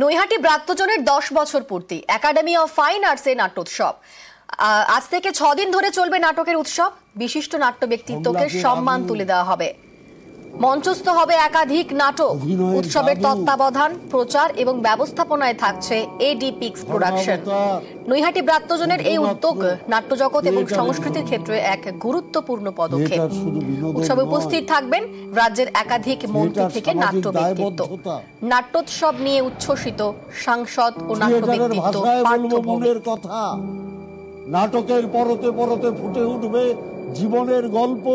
নৈহাটি ব্রাত্যজনের 10 বছর পূর্তি। Academy of Fine আর্টসে নাট্যোৎসব। আজ থেকে 6 দিন ধরে চলবে নাটকের উৎসব। বিশিষ্ট নাট্য ব্যক্তিত্বকে সম্মান তুলে দেওয়া হবে। মঞ্চস্থ হবে একাধিক নাটক। উৎসবের তত্ত্বাবধান, প্রচার এবং ব্যবস্থাপনায় থাকছে এডি পিক্স প্রোডাকশন। নৈহাটি ব্রাত্যজনের এই উদ্যোগ নাট্যজগৎ এবং সংস্কৃতির ক্ষেত্রে এক গুরুত্বপূর্ণ পদক্ষেপ। উৎসবে উপস্থিত থাকবেন রাজ্যের একাধিক মন্ত্রী থেকে নাট্য ব্যক্তিত্ব। নাট্যোৎসব নিয়ে উচ্ছ্বসিত সাংসদ ও নাট্য ব্যক্তিত্ব। নাটকের পরতে পরতে ফুটে উঠবে জীবনের গল্প।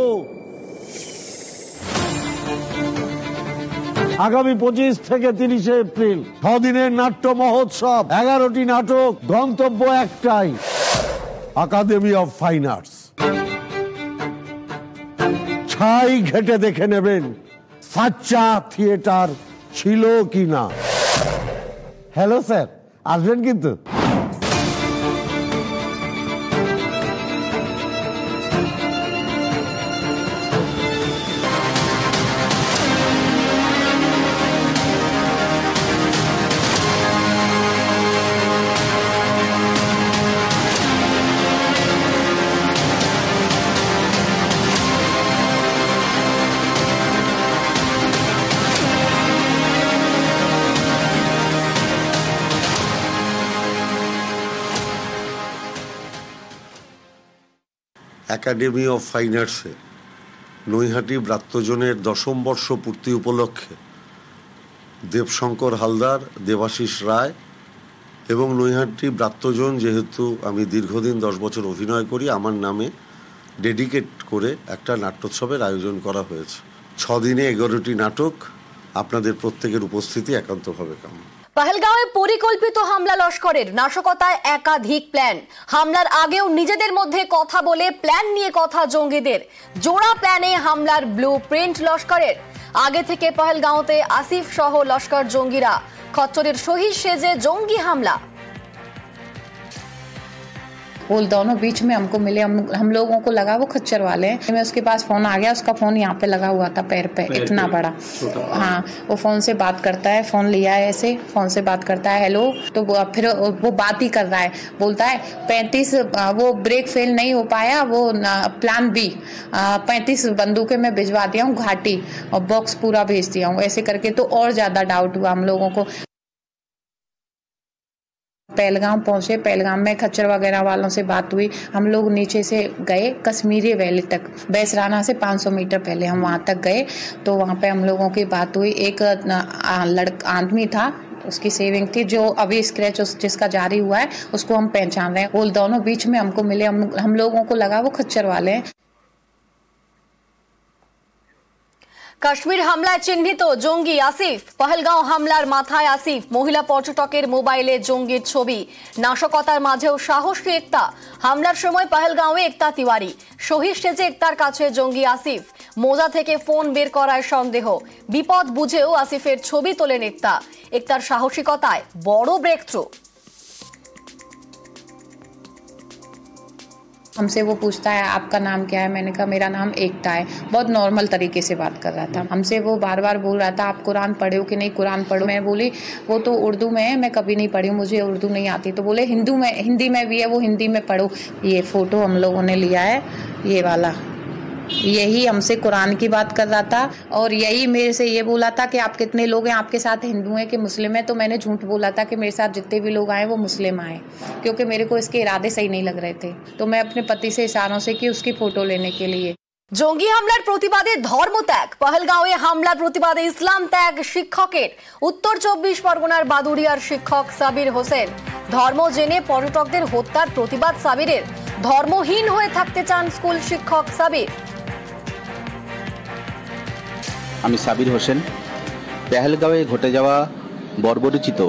আগামী 25 থেকে 30 এপ্রিল 6 দিনের নাট্য মহোৎসব, 11টি নাটক, গন্তব্য একটাই, একাডেমি অফ ফাইন আর্টস। ছাই ঘেটে দেখে নেবেন সাচ্চা থিয়েটার ছিল কিনা। হ্যালো স্যার, আসবেন কিন্তু। একাডেমি অফ ফাইন আর্টসে নৈহাটি ব্রাত্যজনের 10ম বর্ষ পূর্তি উপলক্ষে দেবশঙ্কর হালদার, দেবাশিস রায় এবং নৈহাটি ব্রাত্যজন, যেহেতু আমি দীর্ঘদিন 10 বছর অভিনয় করি, আমার নামে ডেডিকেট করে একটা নাট্যোৎসবের আয়োজন করা হয়েছে। 6 দিনে 11টি নাটক। আপনাদের প্রত্যেকের উপস্থিতি একান্তভাবে কাম্য। পহেলগাঁওয়ে পরিকল্পিত হামলা লস্করের। নাশকতায় একাধিক প্ল্যান। হামলার আগেও নিজেদের মধ্যে কথা বলে প্ল্যান নিয়ে কথা জঙ্গিদের। জোড়া প্ল্যানে হামলার ব্লু প্রিন্ট লস্করের। আগে থেকে পহেলগাঁওতে আসিফ সহ লস্কর জঙ্গিরা। খচ্চরের শহীদ সেজে জঙ্গি হামলা। वो दोनों बीच में हमको मिले, हम लोगों को लगा वो खच्चर वाले हैं। मैं उसके पास फोन आ गया, उसका फोन यहाँ पे लगा हुआ था पैर पे इतना बड़ा। हाँ, वो फोन से बात करता है, फोन लिया है ऐसे, फोन से बात करता है हेलो, तो फिर वो बात ही कर रहा है, बोलता है 35 वो ब्रेक फेल नहीं हो पाया, वो प्लान बी 35 बंदूकें मैं भिजवा दिया हूँ घाटी और बॉक्स पूरा भेज दिया हूँ, ऐसे करके। तो और ज्यादा डाउट हुआ हम लोगों को। पहलगाम पहुंचे, पहलगाम में खच्चर वगैरह वालों से बात हुई। हम लोग नीचे से गए कश्मीरी वैली तक, बैसराना से 500 मीटर पहले हम वहां तक गए। तो वहां पे हम लोगों की बात हुई। एक आदमी था, उसकी सेविंग थी, जो अभी स्क्रैच जिसका जारी हुआ है उसको हम पहचान रहे हैं। वो दोनों बीच में हमको मिले, हम लोगों को लगा वो खच्चर वाले हैं। কাশ্মীর হামলায় চিহ্নিত জঙ্গি আসিফ। পহেলগাঁও হামলার মাথায় আসিফ। মহিলা পর্যটকের মোবাইলে জঙ্গির ছবি। নাশকতার মাঝেও সাহসী একতা। হামলার সময় পহেলগাঁওয়ে একতা তিওয়ারি। শহীদ সেজে একতার কাছে জঙ্গি আসিফ। মোজা থেকে ফোন বের করার সন্দেহ। বিপদ বুঝেও আসিফের ছবি তোলেন একতা। একতার সাহসিকতায় বড় ব্রেক থ্রু। हमसे वो पूछता है आपका नाम क्या है, मैंने कहा मेरा नाम एकता है। बहुत नॉर्मल तरीके से बात कर रहा था। हमसे वो बार बार बोल रहा था आप कुरान पढ़े हो कि नहीं, कुरान पढ़ो। मैं बोली वो तो उर्दू में है, मैं कभी नहीं पढ़ी, मुझे उर्दू नहीं आती। तो बोले हिंदी में भी है, वो हिंदी में पढ़ो। ये फोटो हम लोगों ने लिया है, ये वाला, यही हमसे कुरान की बात कर रहा था और यही मेरे से ये बोला था कि आप कितने लोग हैं आपके साथ, हिंदू हैं कि मुस्लिम हैं। तो मैंने झूठ बोला था कि मेरे साथ जितने भी लोग आए वो मुस्लिम आए, क्योंकि मेरे को इसके इरादे सही नहीं लग रहे थे। तो मैं अपने पति से इशारों से की उसकी फोटो लेने के लिए। জঙ্গি হামলার প্রতিবাদে ধর্মত্যাগ। পহেলগাঁওয়ে হামলার প্রতিবাদে ইসলাম ত্যাগ শিক্ষকের। উত্তর 24 পরগনার বাদুড়িয়ার শিক্ষক সাবির হোসেন। ধর্ম জেনে পর্যটকদের হত্যার প্রতিবাদ সাবিরের। ধর্মহীন হয়ে থাকতে চান স্কুল শিক্ষক সাবির। আমি সাবির হোসেন। পেহেলগাঁওয়ে ঘটে যাওয়া বর্বরোচিত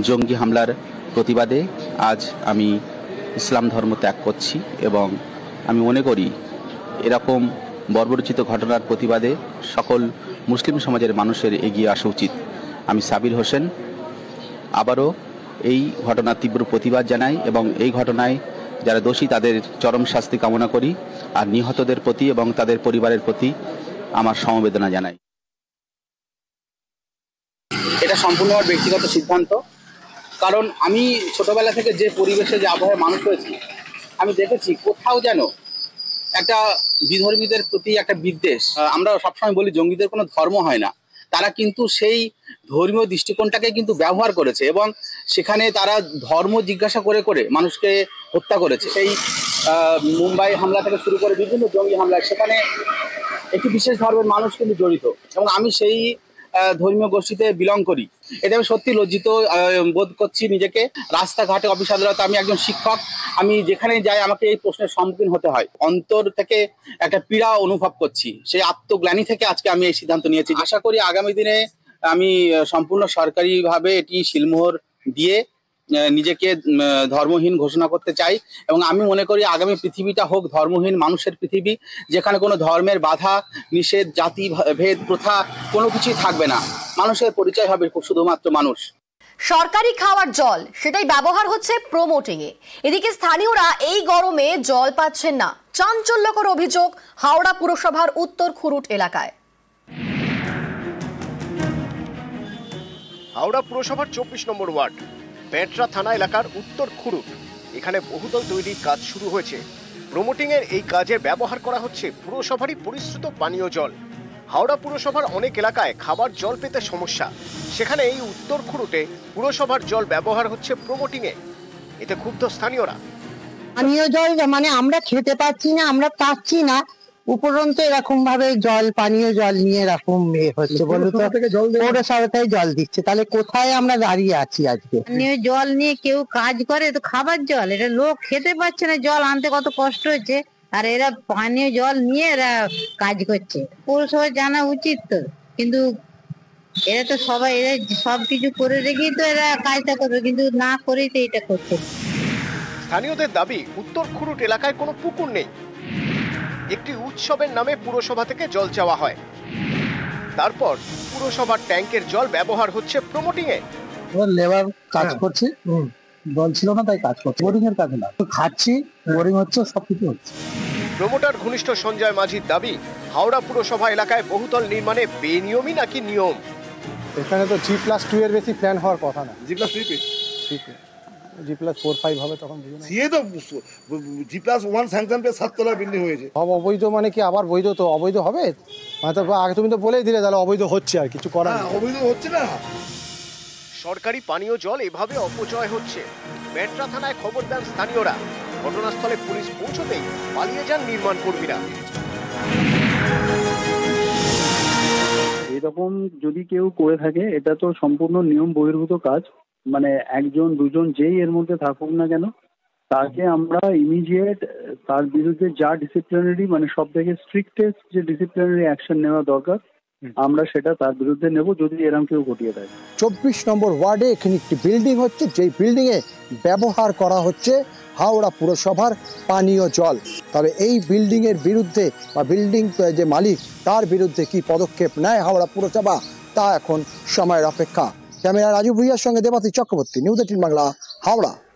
জঙ্গি হামলার প্রতিবাদে আজ আমি ইসলাম ধর্ম ত্যাগ করছি এবং আমি মনে করি এরকম বর্বরোচিত ঘটনার প্রতিবাদে সকল মুসলিম সমাজের মানুষের এগিয়ে আসা উচিত। আমি সাবির হোসেন আবারও এই ঘটনার তীব্র প্রতিবাদ জানাই এবং এই ঘটনায় যারা দোষী তাদের চরম শাস্তি কামনা করি আর নিহতদের প্রতি এবং তাদের পরিবারের প্রতি আমার সমবেদনা জানাই। এটা সম্পূর্ণ আমার ব্যক্তিগত সিদ্ধান্ত। কারণ আমি ছোটবেলা থেকে যে পরিবেশে যে আবহাওয়ায় মানুষ হয়েছি, আমি দেখেছি কোথাও যেন একটা বিধর্মীদের প্রতি একটা বিদ্বেষ। আমরা সবসময় বলি জঙ্গিদের কোনো ধর্ম হয় না, তারা কিন্তু সেই ধর্মীয় দৃষ্টিকোণটাকে কিন্তু ব্যবহার করেছে এবং সেখানে তারা ধর্ম জিজ্ঞাসা করে করে মানুষকে হত্যা করেছে। সেই মুম্বাই হামলা থেকে শুরু করে বিভিন্ন জঙ্গি হামলা, সেখানে একটি বিশেষ ধর্মের মানুষ কিন্তু জড়িত এবং আমি সেই ধর্মীয় গোষ্ঠীতে বিলং করি। এটা আমি সত্যি লজ্জিত বোধ করছি নিজেকে। রাস্তাঘাটে, অফিস আদালতে আমি একজন শিক্ষক, আমি যেখানে যাই আমাকে এই প্রশ্নের সম্মুখীন হতে হয়। অন্তর থেকে একটা পীড়া অনুভব করছি, সেই আত্মগ্লানি থেকে আজকে আমি এই সিদ্ধান্ত নিয়েছি। আশা করি আগামী দিনে আমি সম্পূর্ণ সরকারিভাবে এটি সিলমোহর দিয়ে নিজেকে ধর্মহীন ঘোষণা করতে চাই এবং আমি মনে করি আগামী পৃথিবীটা হোক ধর্মহীন মানুষের পৃথিবী, যেখানে কোনো ধর্মের বাধা নিষেধ, জাতি ভেদ, প্রথা কোনো কিছুই থাকবে না। মানুষের পরিচয় হবে শুধুমাত্র মানুষ। সরকারি খাওয়ার জল সেটাই ব্যবহার হচ্ছে প্রমোটিং এ। এদিকে স্থানীয়রা এই গরমে জল পাচ্ছেন না। চাঞ্চল্যকর অভিযোগ হাওড়া পুরসভার উত্তর খুরুট এলাকায়। হাওড়া পুরসভার 24 নম্বর ওয়ার্ড পেটরা থানা এলাকার উত্তর খুরুট, এখানে বহুতল তৈরির কাজ শুরু হয়েছে। প্রমোটিং এর এই কাজে ব্যবহার করা হচ্ছে পুরসভারই পরিশ্রুত পানীয় জল। হাওড়া পুরসভার অনেক এলাকায় খাবার জল পেতে সমস্যা, সেখানে এই উত্তর খুরুটে পুরসভার জল ব্যবহার হচ্ছে প্রমোটিং এ। এতে ক্ষুব্ধ স্থানীয়রা। পানীয় জল মানে আমরা খেতে পাচ্ছি না, আমরা পাচ্ছি না, উপরন্ত এরকম ভাবে জল, পানীয় জল নিয়ে এরকম হচ্ছে। পৌরসভা থেকে জল দিচ্ছে, তাহলে কোথায় আমরা দাঁড়িয়ে আছি আজকে? পানীয় জল নিয়ে কেউ কাজ করে তো খাবার জল, এটা লোক খেতে পাচ্ছে না, জল আনতে কত কষ্ট হচ্ছে, আর এরা পানীয় জল নিয়ে এরা কাজ করছে। পৌরসভার জানা উচিত তো, কিন্তু এরা তো সবাই, এরা সবকিছু করে রেখেই তো এরা কাজটা করবে, কিন্তু না করেই তো এটা করছে। স্থানীয়দের দাবি উত্তর খুরুট এলাকায় কোনো পুকুর নেই। একটি উৎসবের নামে পুরসভা থেকে জল চাওয়া হয়, তারপর পুরসভার ট্যাঙ্কের জল ব্যবহার হচ্ছে প্রমোটিং এ। লেবার কাজ করছি, জল ছিল না তাই কাজ করছি, বোরিং এর কাজ না, খাচ্ছি, বোরিং হচ্ছে, সবকিছু হচ্ছে। প্রমোটার ঘনিষ্ঠ সঞ্জয় মাঝির দাবি হাওড়া পুরসভা এলাকায় বহুতল নির্মাণে বেনিয়মই নাকি নিয়ম। এখানে তো G+2 এর বেশি প্ল্যান হওয়ার কথা না। G+3 G+4-5 হবে তখন সিএ তো G+1 স্যাংশন পে 7 তলা বিল্ডিং হয়েছে। সব অবৈধ মানে কি আবার বৈধ? তো অবৈধ হবে মানে তো আগে তুমি তো বলেই দিলে, তাহলে অবৈধ হচ্ছে, আর কিছু করার নেই। অবৈধ হচ্ছে না। সরকারি পানীয় জল এভাবে অপচয় হচ্ছে। পেটরা থানায় খবর দেন স্থানীয়রা। ঘটনাস্থলে পুলিশ পৌঁছতেই পালিয়ে যান নির্মাণ কর্মীরা। এরকম যদি কেউ করে থাকে, এটা তো সম্পূর্ণ নিয়ম বহির্ভূত কাজ। মানে একজন দুজন যেই এর মধ্যে থাকুক না কেন, তাকে আমরা ইমিডিয়েট তার বিরুদ্ধে যা ডিসিপ্লিনারি, মানে সব থেকে স্ট্রিক্টেস্ট যে ডিসিপ্লিনারি অ্যাকশন নেওয়া দরকার, আমরা সেটা তার বিরুদ্ধে নেব যদি এরকম কেউ ঘটিয়ে দেয়। 24 নম্বর ওয়ার্ডে এখানে একটি বিল্ডিং হচ্ছে, যেই বিল্ডিং এ ব্যবহার করা হচ্ছে হাওড়া পুরসভার পানীয় জল। তবে এই বিল্ডিং এর বিরুদ্ধে বা বিল্ডিং যে মালিক, তার বিরুদ্ধে কি পদক্ষেপ নেয় হাওড়া পুরসভা, তা এখন সময়ের অপেক্ষা। ক্যামেরা রাজু ভুইয়ার সঙ্গে দেবাশিস চক্রবর্তী, নিউজ 18 বাংলা, হাওড়া।